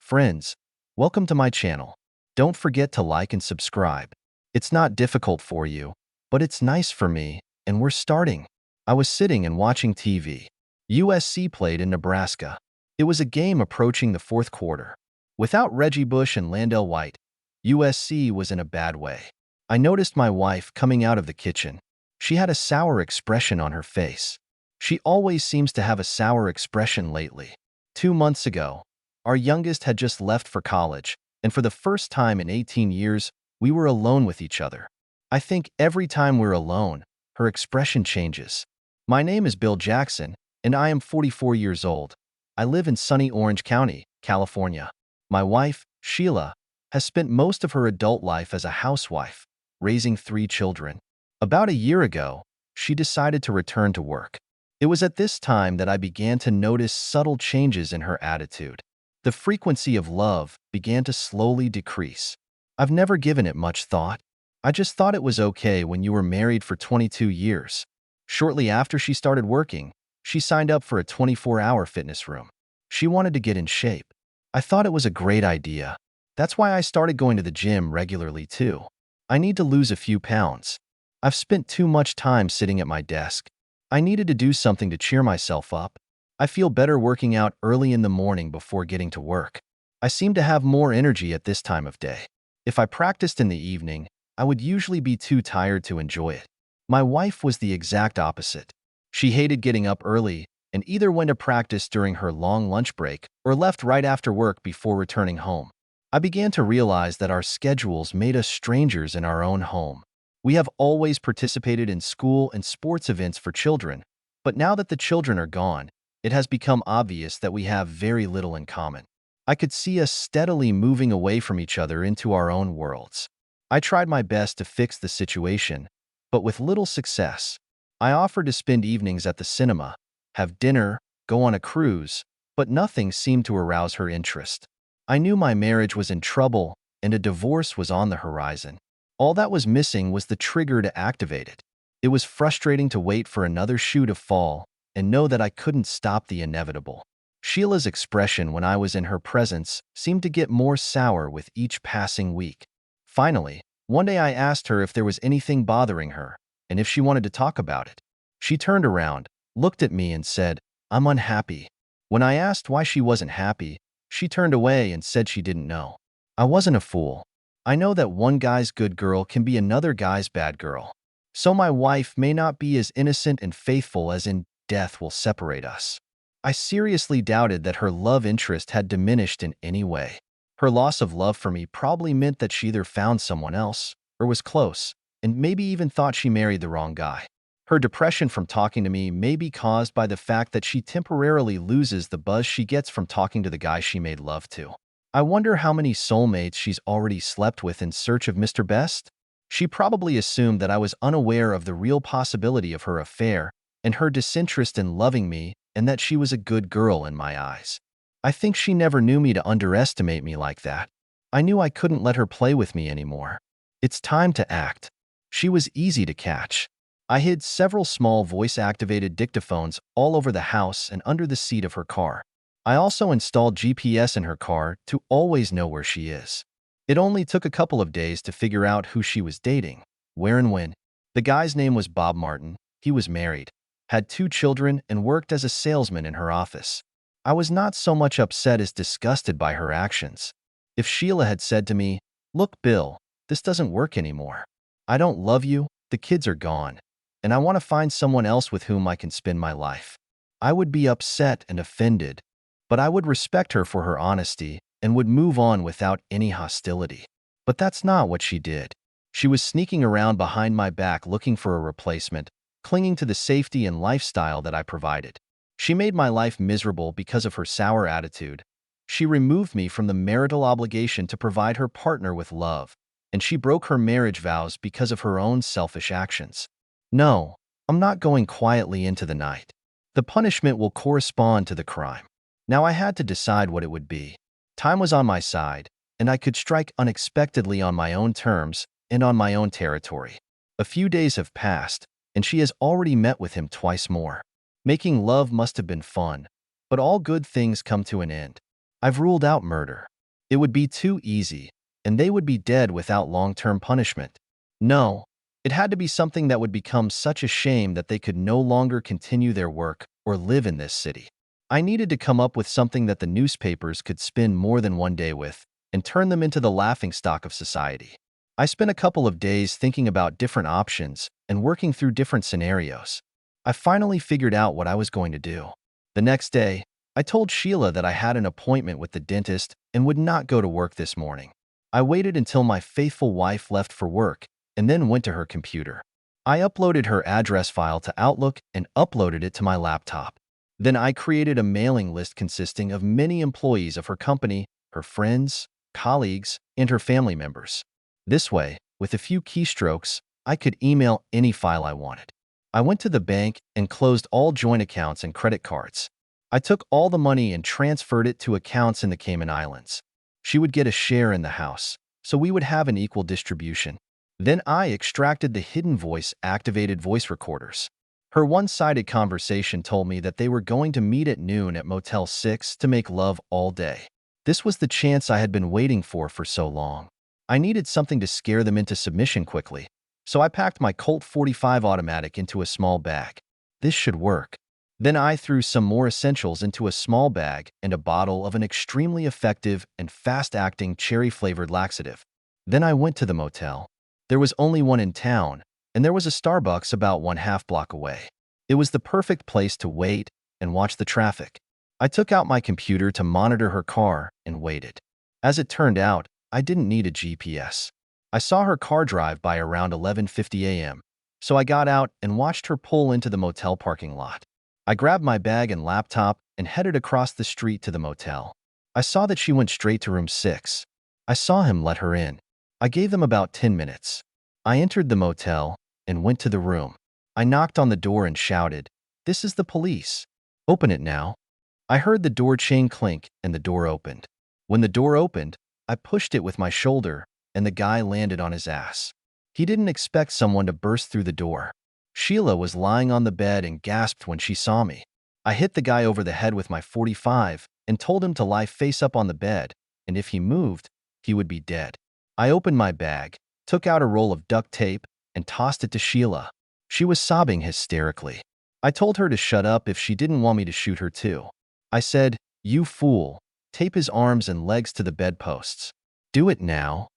Friends, welcome to my channel. Don't forget to like and subscribe. It's not difficult for you, but it's nice for me, and we're starting. I was sitting and watching TV. USC played in Nebraska. It was a game approaching the fourth quarter. Without Reggie Bush and Landell White, USC was in a bad way. I noticed my wife coming out of the kitchen. She had a sour expression on her face. She always seems to have a sour expression lately. 2 months ago, our youngest had just left for college, and for the first time in 18 years, we were alone with each other. I think every time we're alone, her expression changes. My name is Bill Jackson, and I am 44 years old. I live in sunny Orange County, California. My wife, Sheila, has spent most of her adult life as a housewife, raising 3 children. About a year ago, she decided to return to work. It was at this time that I began to notice subtle changes in her attitude. The frequency of love began to slowly decrease. I've never given it much thought. I just thought it was okay when you were married for 22 years. Shortly after she started working, she signed up for a 24-hour fitness room. She wanted to get in shape. I thought it was a great idea. That's why I started going to the gym regularly too. I need to lose a few pounds. I've spent too much time sitting at my desk. I needed to do something to cheer myself up. I feel better working out early in the morning before getting to work. I seem to have more energy at this time of day. If I practiced in the evening, I would usually be too tired to enjoy it. My wife was the exact opposite. She hated getting up early and either went to practice during her long lunch break or left right after work before returning home. I began to realize that our schedules made us strangers in our own home. We have always participated in school and sports events for children, but now that the children are gone, it has become obvious that we have very little in common. I could see us steadily moving away from each other into our own worlds. I tried my best to fix the situation, but with little success. I offered to spend evenings at the cinema, have dinner, go on a cruise, but nothing seemed to arouse her interest. I knew my marriage was in trouble and a divorce was on the horizon. All that was missing was the trigger to activate it. It was frustrating to wait for another shoe to fall and know that I couldn't stop the inevitable. Sheila's expression when I was in her presence seemed to get more sour with each passing week. Finally, one day I asked her if there was anything bothering her and if she wanted to talk about it. She turned around, looked at me and said, "I'm unhappy." When I asked why she wasn't happy, she turned away and said she didn't know. I wasn't a fool. I know that one guy's good girl can be another guy's bad girl. So my wife may not be as innocent and faithful as in death will separate us. I seriously doubted that her love interest had diminished in any way. Her loss of love for me probably meant that she either found someone else or was close, and maybe even thought she married the wrong guy. Her depression from talking to me may be caused by the fact that she temporarily loses the buzz she gets from talking to the guy she made love to. I wonder how many soulmates she's already slept with in search of Mr. Best? She probably assumed that I was unaware of the real possibility of her affair and her disinterest in loving me, and that she was a good girl in my eyes. I think she never knew me to underestimate me like that. I knew I couldn't let her play with me anymore. It's time to act. She was easy to catch. I hid several small voice-activated dictaphones all over the house and under the seat of her car. I also installed GPS in her car to always know where she is. It only took a couple of days to figure out who she was dating, where and when. The guy's name was Bob Martin. He was married, had 2 children, and worked as a salesman in her office. I was not so much upset as disgusted by her actions. If Sheila had said to me, "Look, Bill, this doesn't work anymore. I don't love you, the kids are gone, and I want to find someone else with whom I can spend my life," I would be upset and offended, but I would respect her for her honesty and would move on without any hostility. But that's not what she did. She was sneaking around behind my back looking for a replacement, clinging to the safety and lifestyle that I provided. She made my life miserable because of her sour attitude. She removed me from the marital obligation to provide her partner with love, and she broke her marriage vows because of her own selfish actions. No, I'm not going quietly into the night. The punishment will correspond to the crime. Now I had to decide what it would be. Time was on my side, and I could strike unexpectedly on my own terms and on my own territory. A few days have passed, and she has already met with him twice more. Making love must have been fun, but all good things come to an end. I've ruled out murder. It would be too easy, and they would be dead without long-term punishment. No, it had to be something that would become such a shame that they could no longer continue their work or live in this city. I needed to come up with something that the newspapers could spin more than one day with and turn them into the laughingstock of society. I spent a couple of days thinking about different options and working through different scenarios. I finally figured out what I was going to do. The next day, I told Sheila that I had an appointment with the dentist and would not go to work this morning. I waited until my faithful wife left for work and then went to her computer. I uploaded her address file to Outlook and uploaded it to my laptop. Then I created a mailing list consisting of many employees of her company, her friends, colleagues, and her family members. This way, with a few keystrokes, I could email any file I wanted. I went to the bank and closed all joint accounts and credit cards. I took all the money and transferred it to accounts in the Cayman Islands. She would get a share in the house, so we would have an equal distribution. Then I extracted the hidden voice-activated voice recorders. Her one-sided conversation told me that they were going to meet at noon at Motel 6 to make love all day. This was the chance I had been waiting for so long. I needed something to scare them into submission quickly, so I packed my Colt 45 automatic into a small bag. This should work. Then I threw some more essentials into a small bag and a bottle of an extremely effective and fast-acting cherry-flavored laxative. Then I went to the motel. There was only one in town, and there was a Starbucks about 1/2 block away. It was the perfect place to wait and watch the traffic. I took out my computer to monitor her car and waited. As it turned out, I didn't need a GPS. I saw her car drive by around 11:50 a.m., so I got out and watched her pull into the motel parking lot. I grabbed my bag and laptop and headed across the street to the motel. I saw that she went straight to room 6. I saw him let her in. I gave them about 10 minutes. I entered the motel and went to the room. I knocked on the door and shouted, "This is the police. Open it now." I heard the door chain clink and the door opened. When the door opened, I pushed it with my shoulder and the guy landed on his ass. He didn't expect someone to burst through the door. Sheila was lying on the bed and gasped when she saw me. I hit the guy over the head with my 45 and told him to lie face up on the bed, and if he moved, he would be dead. I opened my bag, took out a roll of duct tape, and tossed it to Sheila. She was sobbing hysterically. I told her to shut up if she didn't want me to shoot her too. I said, "You fool, tape his arms and legs to the bedposts. Do it now."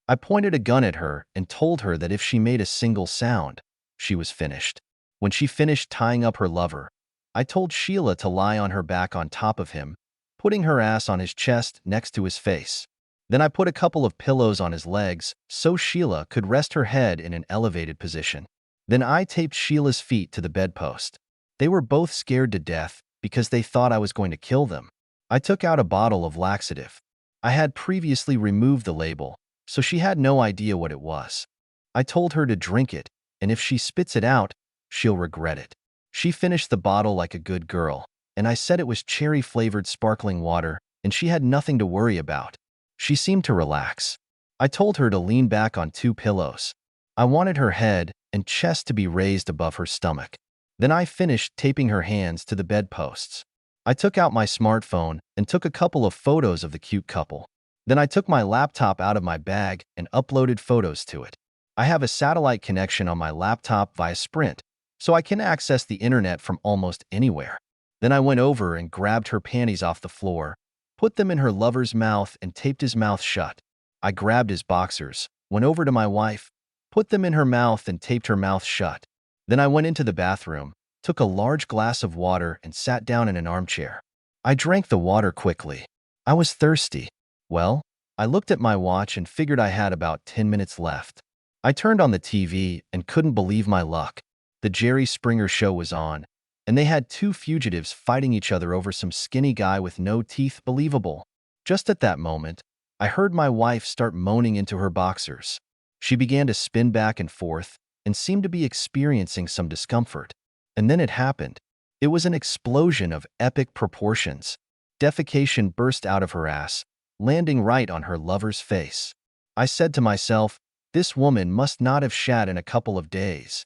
I pointed a gun at her and told her that if she made a single sound, she was finished. When she finished tying up her lover, I told Sheila to lie on her back on top of him, putting her ass on his chest next to his face. Then I put a couple of pillows on his legs so Sheila could rest her head in an elevated position. Then I taped Sheila's feet to the bedpost. They were both scared to death because they thought I was going to kill them. I took out a bottle of laxative. I had previously removed the label, so she had no idea what it was. I told her to drink it, and if she spits it out, she'll regret it. She finished the bottle like a good girl, and I said it was cherry-flavored sparkling water, and she had nothing to worry about. She seemed to relax. I told her to lean back on 2 pillows. I wanted her head and chest to be raised above her stomach. Then I finished taping her hands to the bedposts. I took out my smartphone and took a couple of photos of the cute couple. Then I took my laptop out of my bag and uploaded photos to it. I have a satellite connection on my laptop via Sprint, so I can access the internet from almost anywhere. Then I went over and grabbed her panties off the floor, put them in her lover's mouth and taped his mouth shut. I grabbed his boxers, went over to my wife, put them in her mouth and taped her mouth shut. Then I went into the bathroom, took a large glass of water and sat down in an armchair. I drank the water quickly. I was thirsty. Well, I looked at my watch and figured I had about 10 minutes left. I turned on the TV and couldn't believe my luck. The Jerry Springer show was on, and they had 2 fugitives fighting each other over some skinny guy with no teeth. Believable. Just at that moment, I heard my wife start moaning into her boxers. She began to spin back and forth and seemed to be experiencing some discomfort. And then it happened. It was an explosion of epic proportions. Defecation burst out of her ass, landing right on her lover's face. I said to myself, this woman must not have shat in a couple of days.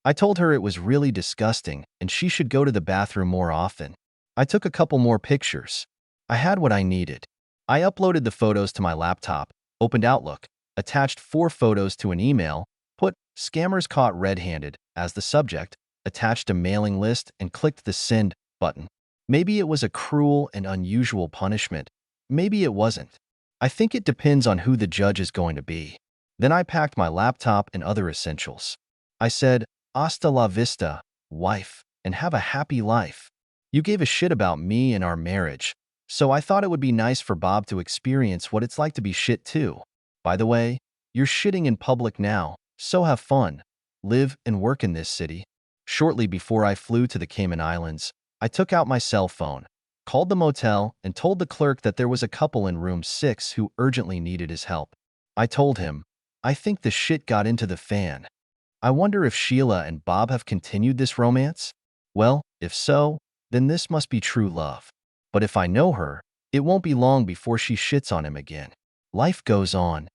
I told her it was really disgusting and she should go to the bathroom more often. I took a couple more pictures. I had what I needed. I uploaded the photos to my laptop, opened Outlook, attached 4 photos to an email, put "Scammers Caught Red-Handed" as the subject, attached a mailing list, and clicked the send button. Maybe it was a cruel and unusual punishment. Maybe it wasn't. I think it depends on who the judge is going to be. Then I packed my laptop and other essentials. I said, "Hasta la vista, wife, and have a happy life. You gave a shit about me and our marriage, so I thought it would be nice for Bob to experience what it's like to be shit too. By the way, you're shitting in public now, so have fun. Live and work in this city." Shortly before I flew to the Cayman Islands, I took out my cell phone, called the motel, and told the clerk that there was a couple in room 6 who urgently needed his help. I told him, "I think the shit got into the fan. I wonder if Sheila and Bob have continued this romance? Well, if so, then this must be true love. But if I know her, it won't be long before she shits on him again." Life goes on.